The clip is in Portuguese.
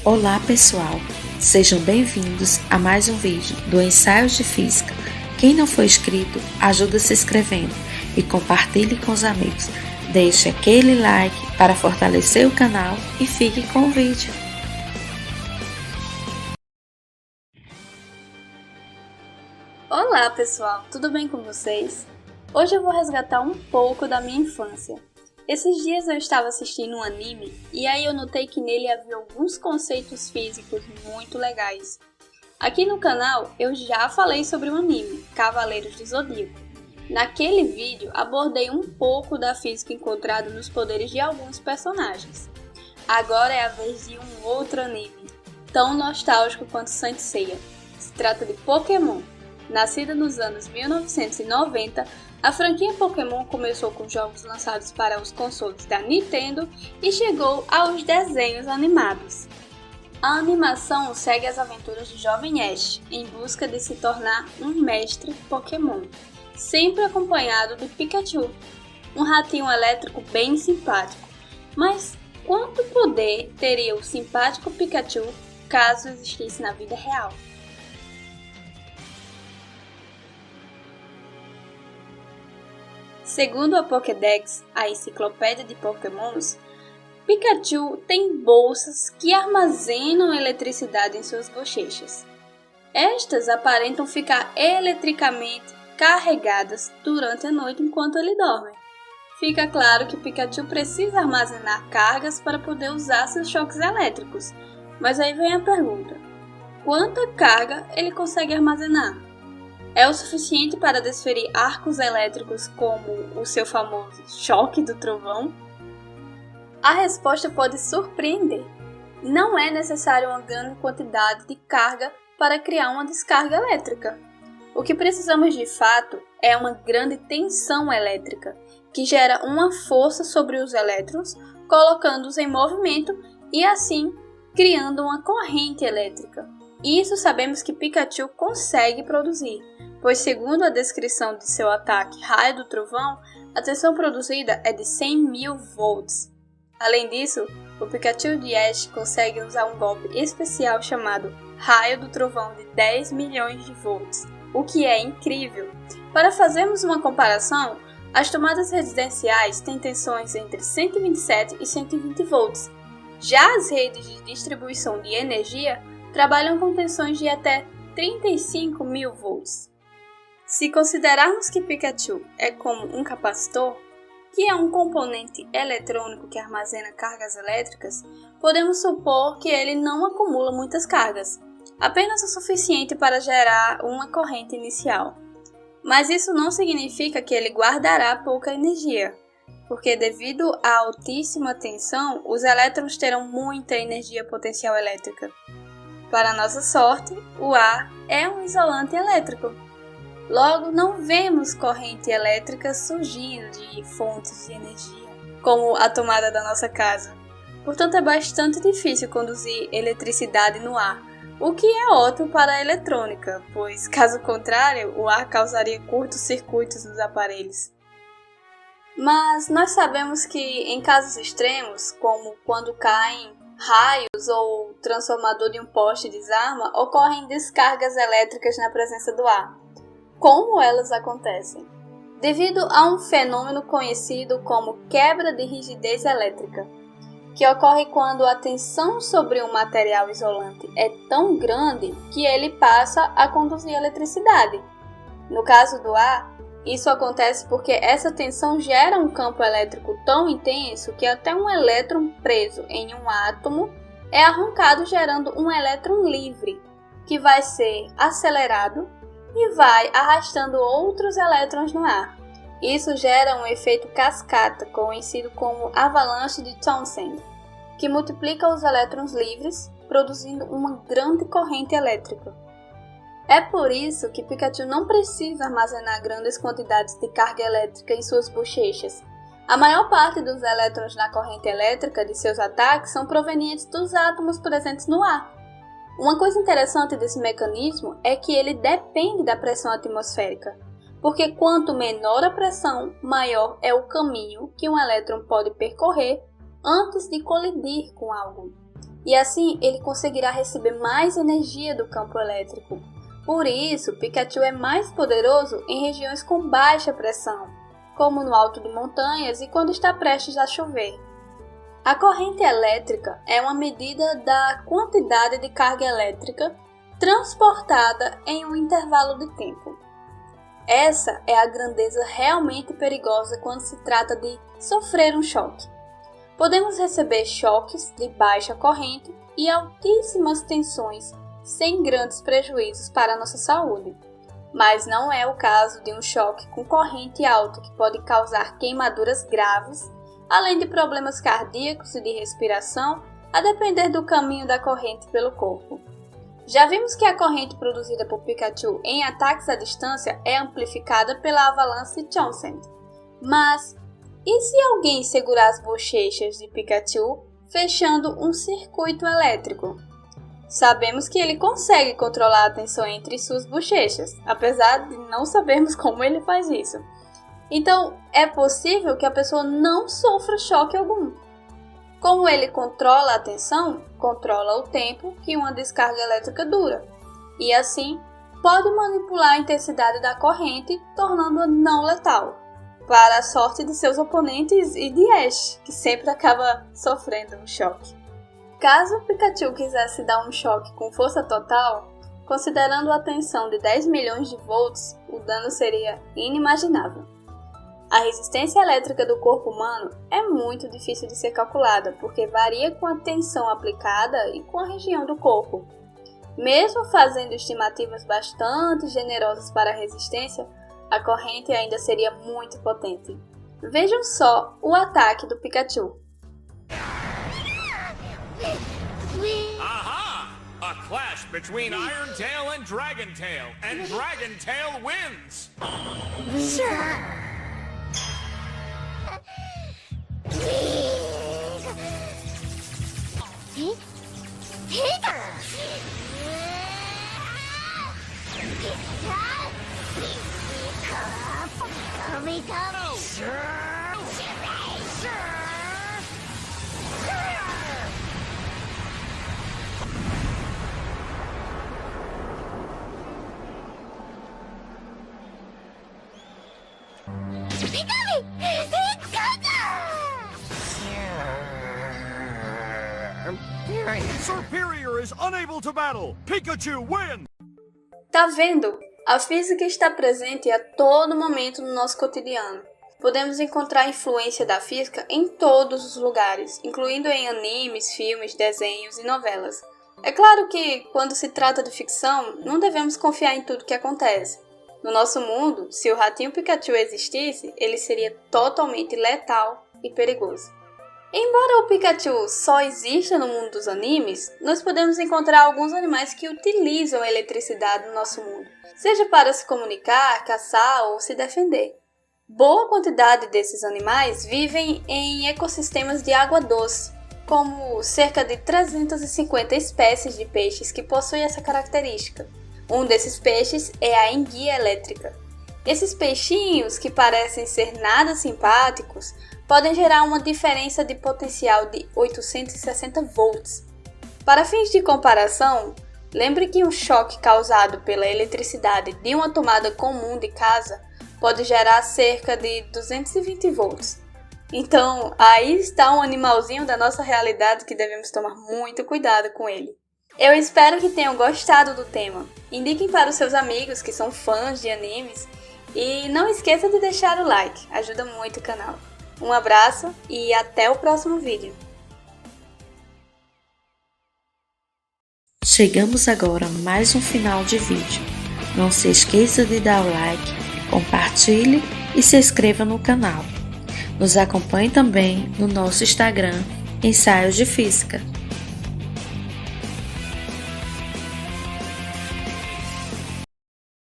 Olá pessoal, sejam bem-vindos a mais um vídeo do Ensaios de Física. Quem não for inscrito, ajuda se inscrevendo e compartilhe com os amigos. Deixe aquele like para fortalecer o canal e fique com o vídeo. Olá pessoal, tudo bem com vocês? Hoje eu vou resgatar um pouco da minha infância. Esses dias eu estava assistindo um anime e aí eu notei que nele havia alguns conceitos físicos muito legais. Aqui no canal eu já falei sobre o anime Cavaleiros do Zodíaco. Naquele vídeo abordei um pouco da física encontrada nos poderes de alguns personagens. Agora é a vez de um outro anime, tão nostálgico quanto Saint Seiya. Se trata de Pokémon. Nascida nos anos 1990, a franquia Pokémon começou com jogos lançados para os consoles da Nintendo e chegou aos desenhos animados. A animação segue as aventuras do jovem Ash em busca de se tornar um mestre Pokémon, sempre acompanhado de Pikachu, um ratinho elétrico bem simpático. Mas quanto poder teria o simpático Pikachu caso existisse na vida real? Segundo a Pokédex, a enciclopédia de Pokémons, Pikachu tem bolsas que armazenam eletricidade em suas bochechas. Estas aparentam ficar eletricamente carregadas durante a noite enquanto ele dorme. Fica claro que Pikachu precisa armazenar cargas para poder usar seus choques elétricos. Mas aí vem a pergunta: quanta carga ele consegue armazenar? É o suficiente para desferir arcos elétricos como o seu famoso choque do trovão? A resposta pode surpreender. Não é necessário uma grande quantidade de carga para criar uma descarga elétrica. O que precisamos de fato é uma grande tensão elétrica, que gera uma força sobre os elétrons, colocando-os em movimento e assim criando uma corrente elétrica. E isso sabemos que Pikachu consegue produzir, pois segundo a descrição de seu ataque Raio do Trovão, a tensão produzida é de 100.000 volts. Além disso, o Pikachu de Ash consegue usar um golpe especial chamado Raio do Trovão de 10 milhões de volts, o que é incrível. Para fazermos uma comparação, as tomadas residenciais têm tensões entre 127 e 120 volts. Já as redes de distribuição de energia trabalham com tensões de até 35.000 volts. Se considerarmos que Pikachu é como um capacitor, que é um componente eletrônico que armazena cargas elétricas, podemos supor que ele não acumula muitas cargas, apenas o suficiente para gerar uma corrente inicial. Mas isso não significa que ele guardará pouca energia, porque devido à altíssima tensão, os elétrons terão muita energia potencial elétrica. Para nossa sorte, o ar é um isolante elétrico. Logo, não vemos corrente elétrica surgindo de fontes de energia, como a tomada da nossa casa. Portanto, é bastante difícil conduzir eletricidade no ar, o que é ótimo para a eletrônica, pois, caso contrário, o ar causaria curtos-circuitos nos aparelhos. Mas nós sabemos que, em casos extremos, como quando caem raios ou o transformador de um poste desarma, ocorrem descargas elétricas na presença do ar. Como elas acontecem? Devido a um fenômeno conhecido como quebra de rigidez elétrica, que ocorre quando a tensão sobre um material isolante é tão grande que ele passa a conduzir eletricidade. No caso do ar, isso acontece porque essa tensão gera um campo elétrico tão intenso que até um elétron preso em um átomo é arrancado, gerando um elétron livre, que vai ser acelerado e vai arrastando outros elétrons no ar. Isso gera um efeito cascata, conhecido como avalanche de Townsend, que multiplica os elétrons livres, produzindo uma grande corrente elétrica. É por isso que Pikachu não precisa armazenar grandes quantidades de carga elétrica em suas bochechas. A maior parte dos elétrons na corrente elétrica de seus ataques são provenientes dos átomos presentes no ar. Uma coisa interessante desse mecanismo é que ele depende da pressão atmosférica, porque quanto menor a pressão, maior é o caminho que um elétron pode percorrer antes de colidir com algo. e assim ele conseguirá receber mais energia do campo elétrico. Por isso, Pikachu é mais poderoso em regiões com baixa pressão, como no alto de montanhas e quando está prestes a chover. A corrente elétrica é uma medida da quantidade de carga elétrica transportada em um intervalo de tempo. Essa é a grandeza realmente perigosa quando se trata de sofrer um choque. Podemos receber choques de baixa corrente e altíssimas tensões sem grandes prejuízos para a nossa saúde, mas não é o caso de um choque com corrente alta que pode causar queimaduras graves, além de problemas cardíacos e de respiração, a depender do caminho da corrente pelo corpo. Já vimos que a corrente produzida por Pikachu em ataques à distância é amplificada pela avalanche de Chonsen. Mas, e se alguém segurar as bochechas de Pikachu, fechando um circuito elétrico? Sabemos que ele consegue controlar a tensão entre suas bochechas, apesar de não sabermos como ele faz isso. Então, é possível que a pessoa não sofra choque algum. Como ele controla a tensão, controla o tempo que uma descarga elétrica dura, e assim pode manipular a intensidade da corrente, tornando-a não letal, para a sorte de seus oponentes e de Ash, que sempre acaba sofrendo um choque. Caso Pikachu quisesse dar um choque com força total, considerando a tensão de 10 milhões de volts, o dano seria inimaginável. A resistência elétrica do corpo humano é muito difícil de ser calculada, porque varia com a tensão aplicada e com a região do corpo. Mesmo fazendo estimativas bastante generosas para a resistência, a corrente ainda seria muito potente. Vejam só o ataque do Pikachu. Aha! A clash between Iron Tail and Dragon Tail, and Dragon Tail wins! Sure. Superior is unable to battle! Pikachu wins! Tá vendo? A física está presente a todo momento no nosso cotidiano. Podemos encontrar a influência da física em todos os lugares, incluindo em animes, filmes, desenhos e novelas. É claro que, quando se trata de ficção, não devemos confiar em tudo que acontece. No nosso mundo, se o ratinho Pikachu existisse, ele seria totalmente letal e perigoso. Embora o Pikachu só exista no mundo dos animes, nós podemos encontrar alguns animais que utilizam a eletricidade no nosso mundo, seja para se comunicar, caçar ou se defender. Boa quantidade desses animais vivem em ecossistemas de água doce, como cerca de 350 espécies de peixes que possuem essa característica. Um desses peixes é a enguia elétrica. Esses peixinhos, que parecem ser nada simpáticos, podem gerar uma diferença de potencial de 860 volts. Para fins de comparação, lembre que um choque causado pela eletricidade de uma tomada comum de casa pode gerar cerca de 220 volts. Então, aí está um animalzinho da nossa realidade que devemos tomar muito cuidado com ele. Eu espero que tenham gostado do tema. Indiquem para os seus amigos que são fãs de animes e não esqueça de deixar o like, ajuda muito o canal. Um abraço e até o próximo vídeo. Chegamos agora a mais um final de vídeo. Não se esqueça de dar o like, compartilhe e se inscreva no canal. Nos acompanhe também no nosso Instagram, Ensaios de Física.